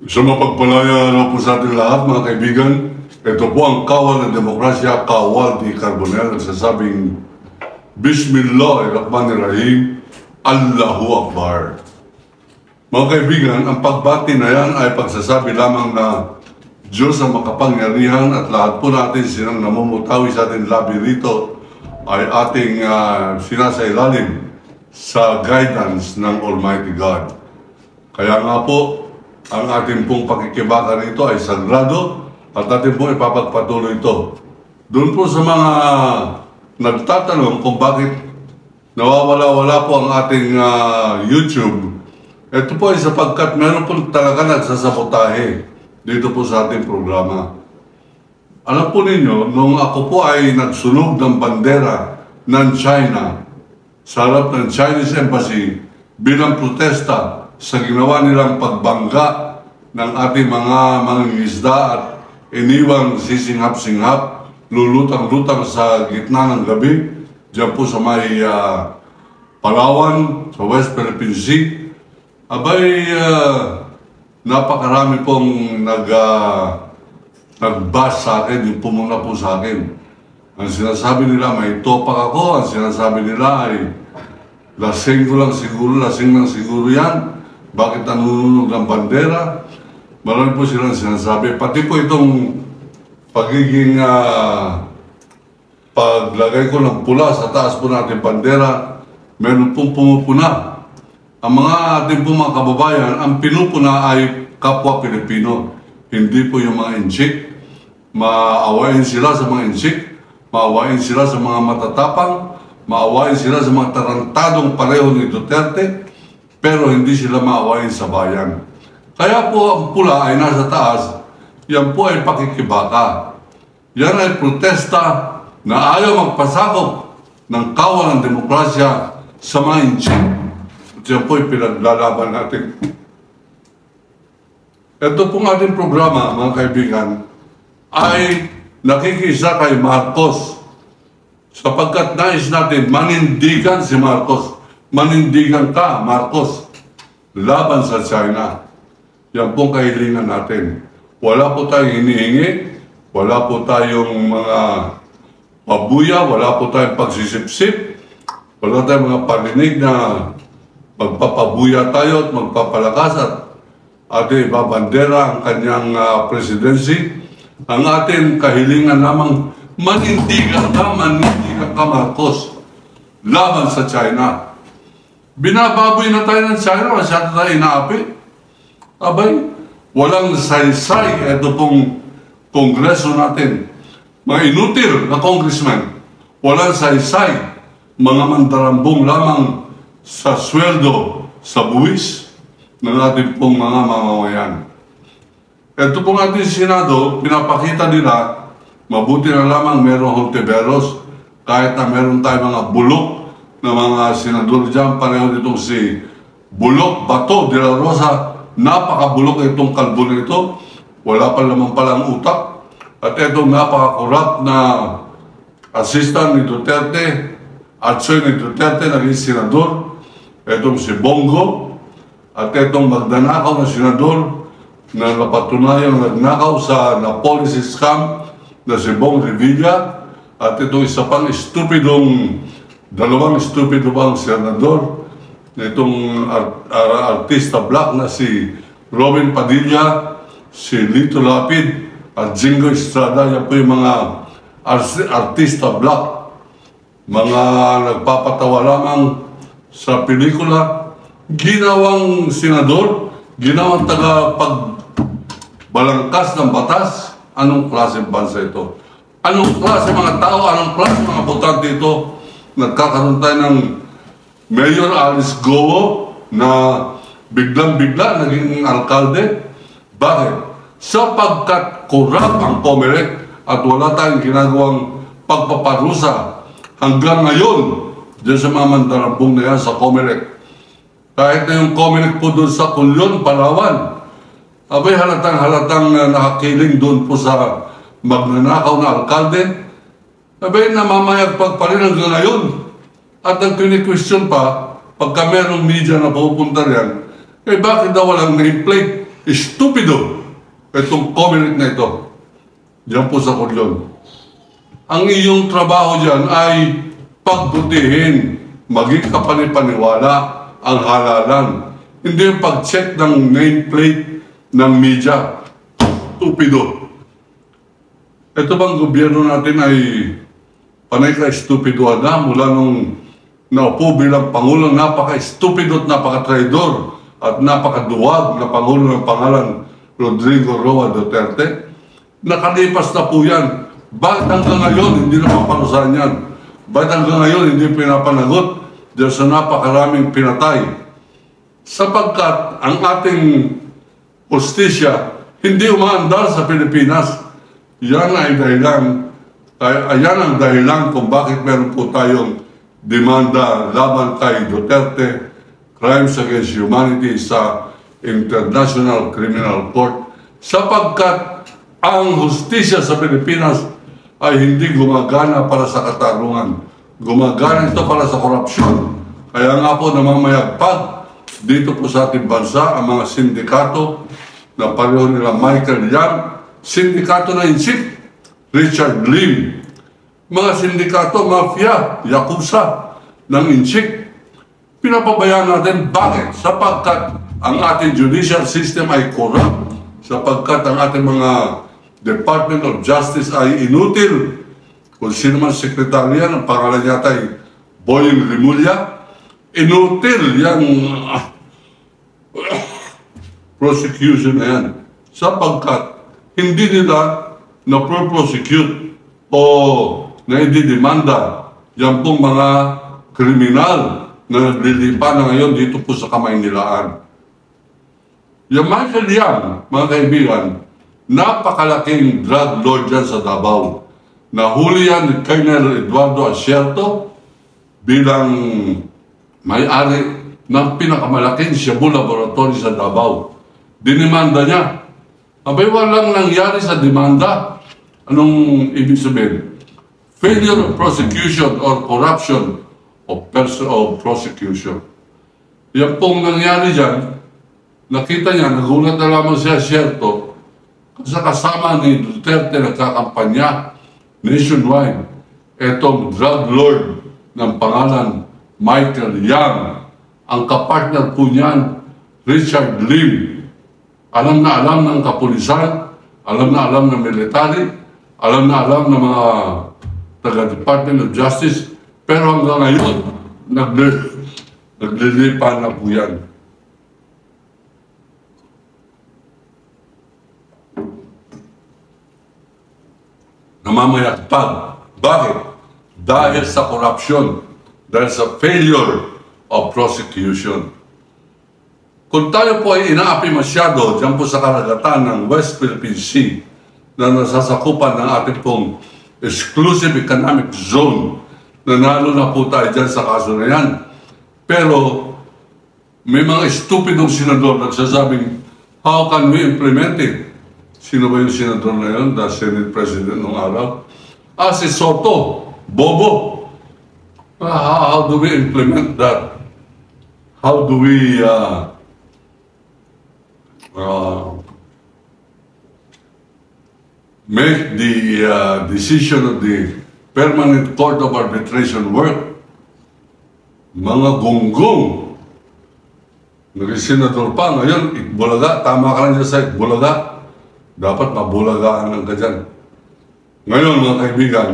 Sa mapagpalaya po sa ating lahat, mga kaibigan, ito po ang kawal ng demokrasya, Kawal di Carbonell, nagsasabing Bismillahirrahmanirrahim, Allahu Akbar. Mga kaibigan, ang pagbati na yan ay pagsasabi lamang na Diyos ang makapangyarihan at lahat po natin sinang namumutawi sa ating labi rito ay ating sinasailalim sa guidance ng Almighty God. Kaya nga po, ang ating pong pakikibaka nito ay sagrado at ating pong ipapagpatuloy ito. Doon po sa mga nagtatanong kung bakit nawawala-wala po ang ating YouTube, ito po ay sapagkat meron po talaga nagsasabotahe dito po sa ating programa. Alam po ninyo, nung ako po ay nagsunog ng bandera ng China sa harap ng Chinese Embassy bilang protesta sa ginawa nilang pagbangga ng ating mga mangingisda at iniwang sisinghap-singhap, lulutang-lutang sa gitna ng gabi, diyan po sa may Palawan, sa West Philippine Sea. Abay, napakarami pong nag-bash sa akin, yung pumuna po sa akin. Ang sinasabi nila, may topak ako. Ang sinasabi nila ay, lasing lang siguro yan. Bakit nanununog ng bandera? Marami po silang sinasabi. Pati po itong pagiging paglagay ko ng pula sa taas po natin bandera, meron pong pumupuna. Ang mga ating po mga kababayan, ang pinupuna ay kapwa Pilipino. Hindi po yung mga insik. Maawain sila sa mga insik. Maawain sila sa mga matatapang. Maawain sila sa mga tarantadong pareho ni Duterte. Pero hindi sila maawain sa bayan. Kaya po ang pula ay nasa taas, yan po ay pakikibaka. Yan ay protesta na ayaw magpasakop ng kawal ng demokrasya sa mga insik. At yan po ay pinaglalaban natin. Ito pong ating programa, mga kaibigan, ay nakikisa kay Marcos sapagkat nais natin manindigan si Marcos. Manindigan ka, Marcos, laban sa China. Yan pong kahilingan natin. Wala po tayong hinihingi, wala po tayong mga pabuya, wala po tayong pagsisipsip, wala tayong mga parinig na magpapabuya tayo at magpapalakas at ating ibabandera ang kanyang presidency. Ang ating kahilingan lamang, manindigan ka, Marcos, laban sa China. Binababoy na tayo ng China, masyado tayo inaapi. Abay, walang saysay ito pong kongreso natin. Mga inutil na congressman, walang saysay, mga mandarambong lamang sa sweldo, sa buwis ng ating pong mga mamamayan. Ito pong ating Senado, pinapakita nila, mabuti na lamang merong hontiveros, kahit na meron tayo mga bulok na mga senador dyan, pareho nitong si Bulok Bato de la Rosa, napakabulok itong kalbo nito, wala pa naman palang utak, at itong napakakorap na assistant ni Duterte, atsoy ni Duterte, naging senador, itong si Bongo, at itong magdanakaw na senador, na napatunayang nagnakaw sa na-policy scam na si Bong Revilla, at itong isa pang dalawang stupido pang senador, itong artista black na si Robin Padilla, si Lito Lapid, at Jingo Estrada. Yan po yung mga artista black, mga nagpapatawa lamang sa pelikula, ginawang senador, ginawang tagapagbalangkas ng batas. Anong klaseng bansa ito? Anong klase mga tao, anong klase mga botante ito? Nagkakaroon tayo ng Mayor Alice Goa na biglang-bigla naging alkalde. Bakit? Sapagkat korap ang Comelec at wala tayong ginagawang pagpaparusa hanggang ngayon dyan sa mga mandarambong na yan sa Comelec. Kahit na yung Comelec po doon sa Kulyon, Palawan, abay halatang nakakiling doon po sa magnanakaw na alkalde, abay namamayagpag pa rin hanggang ngayon. At ang kini-question pa, pagka merong media na pupunta riyan, bakit daw walang nameplate? Estupido itong comment na ito. Diyan po sa Koryon. Ang iyong trabaho dyan ay pagbutihin, maging kapanipaniwala ang halalan. Hindi yung pag-check ng nameplate ng media. Stupido. Ito bang gobyerno natin ay panay ka-stupidoan na mula nung naupo bilang Pangulo, napaka-stupido at napaka-traidor at napakaduwag na Pangulo ng pangalan Rodrigo Roa Duterte? Nakalipas na po yan. Bakit hanggang ngayon hindi napaparusahan yan? Bakit hanggang ngayon hindi pinapanagot dahil sa napakaraming pinatay? Sapagkat ang ating justisya hindi umaandar sa Pilipinas. Yan ay dahilan, ayan ang dahilan kung bakit meron po tayong demanda laban kay Duterte, crimes against humanity sa International Criminal Court, sapagkat ang hustisya sa Pilipinas ay hindi gumagana para sa katarungan. Gumagana ito para sa korupsyon. Kaya nga po namamayagpag dito po sa ating bansa ang mga sindikato na pareho nila Michael Yang, sindikato na insik, Richard Lim, mga sindikato, mafia, yakuza ng insik. Pinapabayaan natin. Bakit? Sapagkat ang ating judicial system ay corrupt, sapagkat ang ating mga Department of Justice ay inutil. Kung sino man sekretarya, ang pangalan yata ay Boying Rimulya, inutil yung prosecution na yan. Sapagkat hindi nila na-prosecute o na-ididemanda yan pong mga kriminal na naglilipa na ngayon dito po sa Kamaynilaan. Yung Michael Yang, mga kaibigan, napakalaking drug lord dyan sa Davao. Nahuli yan ni Colonel Eduardo Asierto bilang may-ari ng pinakamalaking Shabu Laboratory sa Davao. Dinimanda niya. Abay, walang nangyari sa demanda. Anong ibig sabihin? Failure of prosecution or corruption of prosecution. Yan pong nangyari dyan, nakita niya, nagulat na lamang siya, Asierto, sa kasama ni Duterte nagkakampanya nationwide, etong drug lord ng pangalan Michael Yang, ang kapartner po niyan, Richard Lim. Alam na alam ng kapulisan, alam na alam ng military, alam na alam ng mga taga-Department of Justice, pero hanggang ngayon, naglilipan na po yan. Namamayagpag. Bakit? Dahil sa corruption, dahil sa failure of prosecution. Kung tayo po ay inaapi masyado dyan po sa karagatan ng West Philippine Sea na nasasakupan ng ating pong exclusive economic zone, nanalo na po tayo dyan sa kaso na yan. Pero may mga estupidong senador nagsasabing, how can we implement it? Sino ba yung senador na yun? The Senate President nung araw? Si Soto. Bobo. How do we implement that? How do we make the decision of the Permanent Court of Arbitration work? Mga gonggong. Naging senador pa. Ngayon, Itbulaga. Tama ka lang dyan sa Itbulaga. Dapat mabulagaan lang ka dyan. Ngayon, mga kaibigan,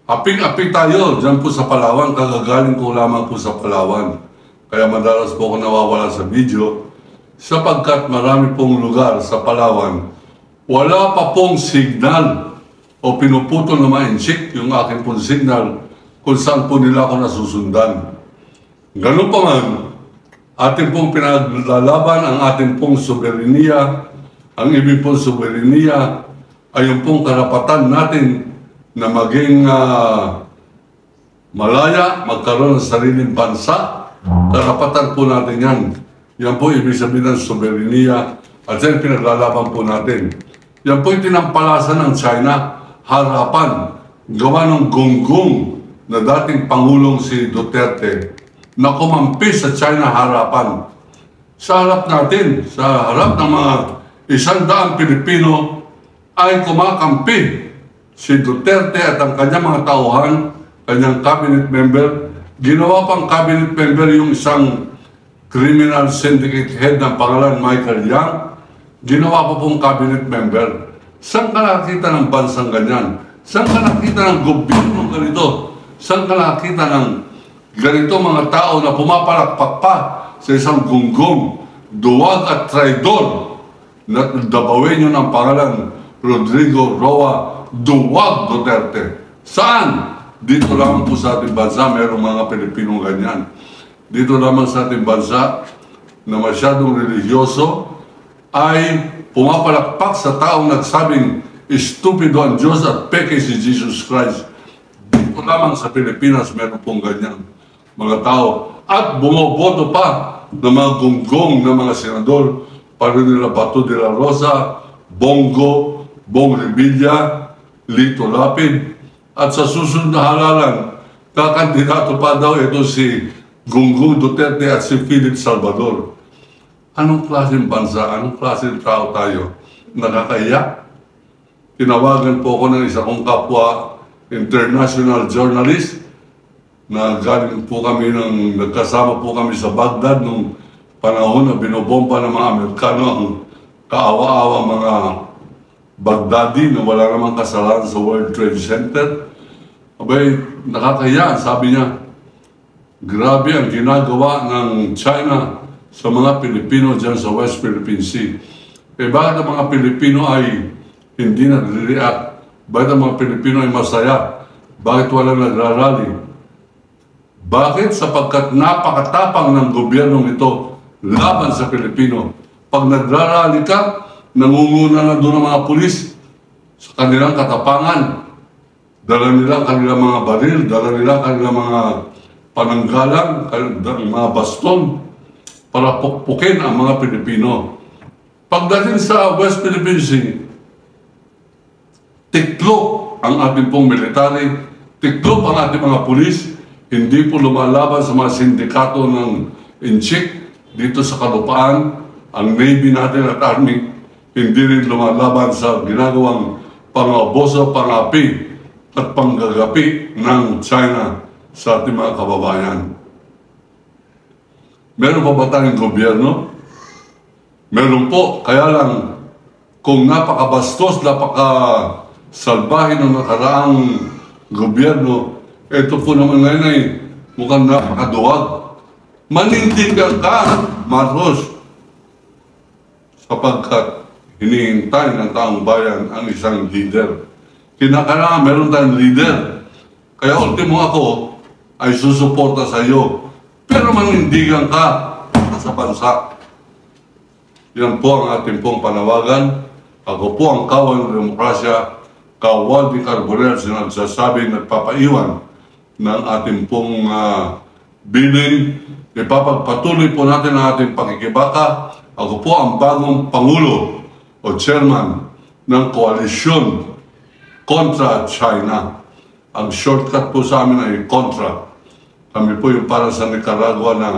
aping-aping tayo dyan po sa Palawan. Kagagaling ko lamang po sa Palawan. Kaya madalas po ako nawawala sa video. Sapagkat marami pong lugar sa Palawan, wala pa pong signal o pinuputol na ma-insik yung aking pong signal kung saan po nila ako nasusundan. Ganun pa man, ating pong pinaglalaban ang ating pong soberenya. Ang ibig pong soberenya ay yung pong karapatan natin na maging malaya, magkaroon ng sariling bansa. Karapatan po natin yan. Yan po ibig sabihin ng soberenya at yan pinaglalaban po natin. Yan po yung tinampalasan ng China, harapan, gawa ng gonggong na dating Pangulong si Duterte na kumampi sa China harapan. sa harap natin, sa harap ng mga 100 Pilipino ay kumakampi si Duterte at ang kanyang mga tauhan, kanyang cabinet member. Ginawa pang cabinet member yung isang criminal syndicate head ng pangalan Michael Yang. Ginawa pa pong cabinet member. Saan ka nakakita ng bansang ganyan? Saan ka nakakita ng gobyerno ganito? Saan ka nakakita ng ganito mga tao na pumapalakpak pa sa isang gunggong, duwag at traidor na dabawin nyo ng pangalan Rodrigo Roa Duwag Duterte? Saan? Dito lamang po sa ating bansa, mayroong mga Pilipinong ganyan. Dito lamang sa ating bansa na masyadong religyoso ay pumapalakpak sa taong nagsabing estupido ang Diyos at peke si Jesus Christ. Dito lamang sa Pilipinas, meron pong ganyan mga tao. At bumoboto pa ng mga gunggong ng mga senador, para nila Bato de la Rosa, Bongo, Bong Revilla, Lito Lapid, at sa susunod na halalan, kakandidato pa daw ito si Gunggong Duterte at si Philip Salvador. Anong klaseng bansa, anong klaseng tao tayo? Nakakaiyak? Tinawagan po ako ng isa kong kapwa international journalist na galing po kami nagkasama po kami sa Baghdad nung panahon na binobomba ng mga Amerikano ang kaawa-awa mga Baghdadi na wala namang kasalanan sa World Trade Center. Abay, nakakaya, sabi niya, grabe ang ginagawa ng China sa mga Pilipino dyan sa West Philippine Sea. Eh bakit ang mga Pilipino ay hindi nag-react? Bakit ang mga Pilipino ay masaya? Bakit wala nagrarally? Bakit? Sapagkat napakatapang ng gobyernong ito laban sa Pilipino. Pag nagrarally ka, nangunguna na doon ang mga pulis sa kanilang katapangan. Dala nila kanilang mga baril, dala nila kanilang mga pananggalang, mga baston para pukpukin ang mga Pilipino. Pagdating sa West Philippine Sea, tiklop ang ating pong military, tiklop ang ating mga pulis, hindi po lumalaban sa mga sindikato ng Inchik dito sa kalupaan. Ang Navy natin at Army hindi rin lumalaban sa ginagawang pang-abuso, pang-api at panggagapi ng China sa ating mga kababayan. Meron pa ba tayong gobyerno? Meron po, kaya lang kung napakabastos, napakasalbahin ng nakaraang gobyerno, ito po naman ngayon ay mukhang napakaduwag. Manindigan ka, Marcos, sapagkat hinihintay ng taong bayan ang isang leader. Kinakailangan meron tayong leader. Kaya ultimo ako ay susuporta sa iyo. Pero manindigan ka sa bansa. Yan po ang ating pong panawagan. Ako po ang kawal ng demokrasya, kawal ni Carbonell, sinasabi nagpapaiwan ng ating pong bilin. Ipapagpatuloy po natin ang ating pakikibaka. Ako po ang bagong Pangulo o Chairman ng Koalisyon kontra China. Ang shortcut po sa amin ay kontra. Kami po yung para sa Nicaragua na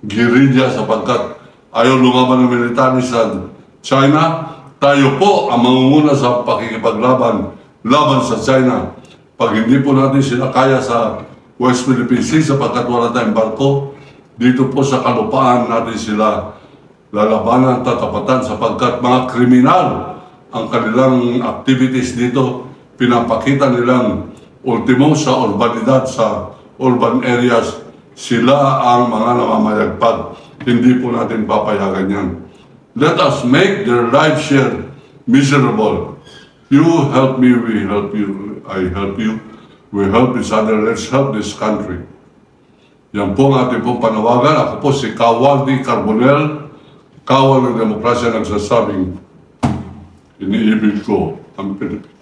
guerrilla sapagkat ayaw lumaban ng military sa China. Tayo po ang mangunguna sa pakikipaglaban sa China. Pag hindi po natin sila kaya sa West Philippine Sea sapagkat wala tayong barko, dito po sa kalupaan natin sila lalabanan, tatapatan sapagkat mga kriminal ang kanilang activities dito. Pinapakita nilang ultimo sa urbanidad, sa urban areas, sila ang mga namamayagpag. Hindi po natin papayagan yan. Let us make their life share miserable. You help me, we help you. I help you. We help each other. Let's help this country. Yan po ang ating pong panawagan. Ako po si Kawaldi Carbonell, kawal ng demokrasya nagsasabing iniibig ko ang Pilipinas.